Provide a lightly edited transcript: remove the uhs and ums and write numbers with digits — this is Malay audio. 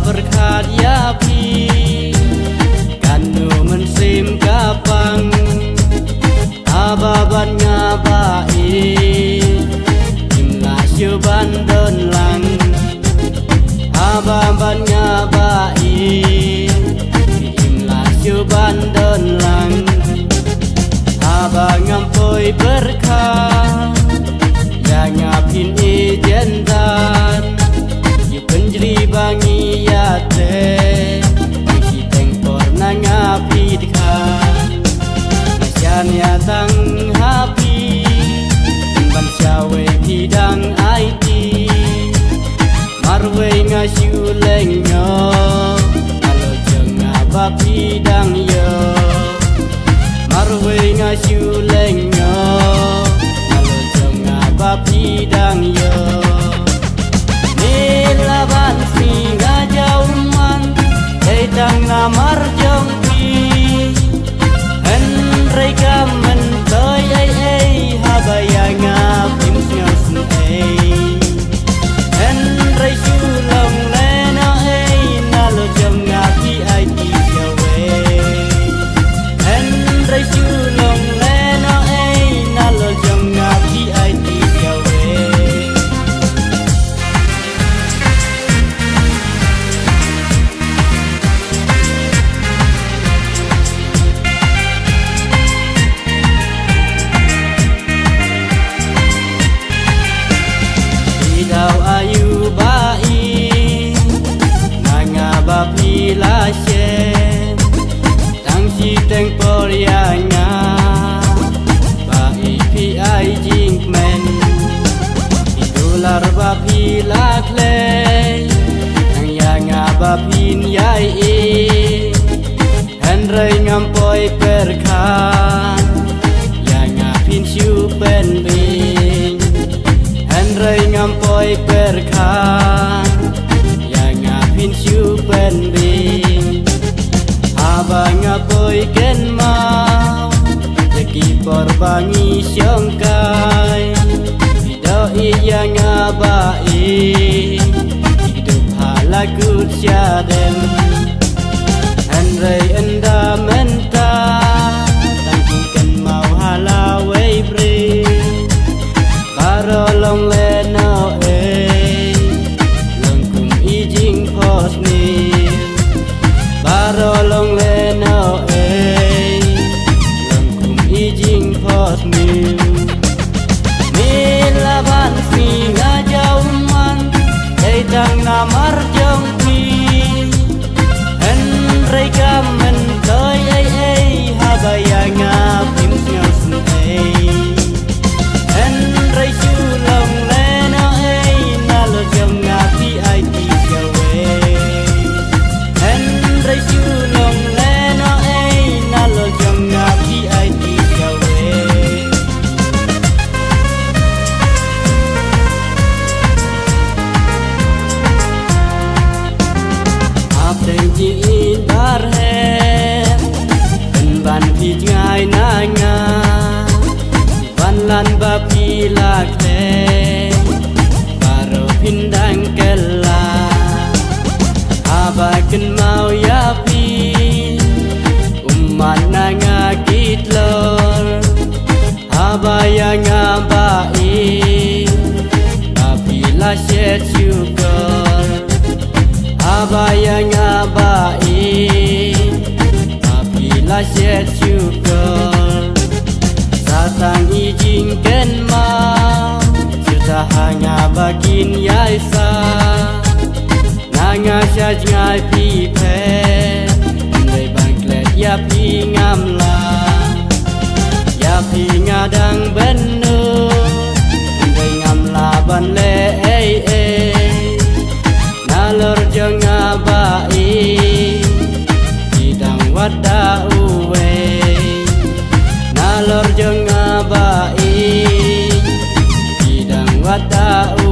berkat ya pi kanu mensim kapang ababan ngabai imla syuban don lang ababan ngabai imla syuban don lang abang ngampoi berkat yang ngapin ijendan yu penjri bangi yate isi tengpor na ngapi dekat masyan ya tang hapi ban syawe bidang IT marwe ngasyu lenyo alo jenga bapi dang yo marwe ngasyu lenyo alo jenga bapi dang yo nilaban singa jauman edang namar jong pi henry kamen toy ai habayanga pim snyosun ai henry sulong lena ai nalo jong ngapi ai ti jawe henry sulong lena ai nalo jong ngapi ai ti jawe Idau ayu bai nanga bapi la shen tang si teng por yanga bai pi ai jing men idular bapi la kle nang yanga bapin yai e henry ngampoi perkan yanga pin siu pen bing henry ngampoi perkan yang ngapin siu pen bing abang ngampoi ken mau jeki porbangi syongkai video yang ngabai hidup halakut syadem henry enda menta tangkungkan mau halawai bring Barolong leno lengkum ijing pos ni Barolong leno lengkum ijing pos ni Milaban singa jauman edang namar jong pi henry kamen toy ai habayanga pim snyosun ai henry sulong lena ai nalo jong ngapi ai ti jawe henry sulong lena ai nalo jong ngapi ai ti jawe apte ji bar he ben ban pi ngai na nga lan bapi lakte baro pindang kela abaken mau yapi umman nanga kitlor abayanga bai bapi la shet syukur abayanga bai bapi la shet syukur Satang ijinkan mau Serta hanya bakin yaisa Nanga syaj ngai pipe Andai bangklet ya pi ngamla Ya pi ngadang benu Andai ngamla ban le Nalor jeng ngabai Hidang wada uwe Nalor jeng ngabai Hidang wada uwe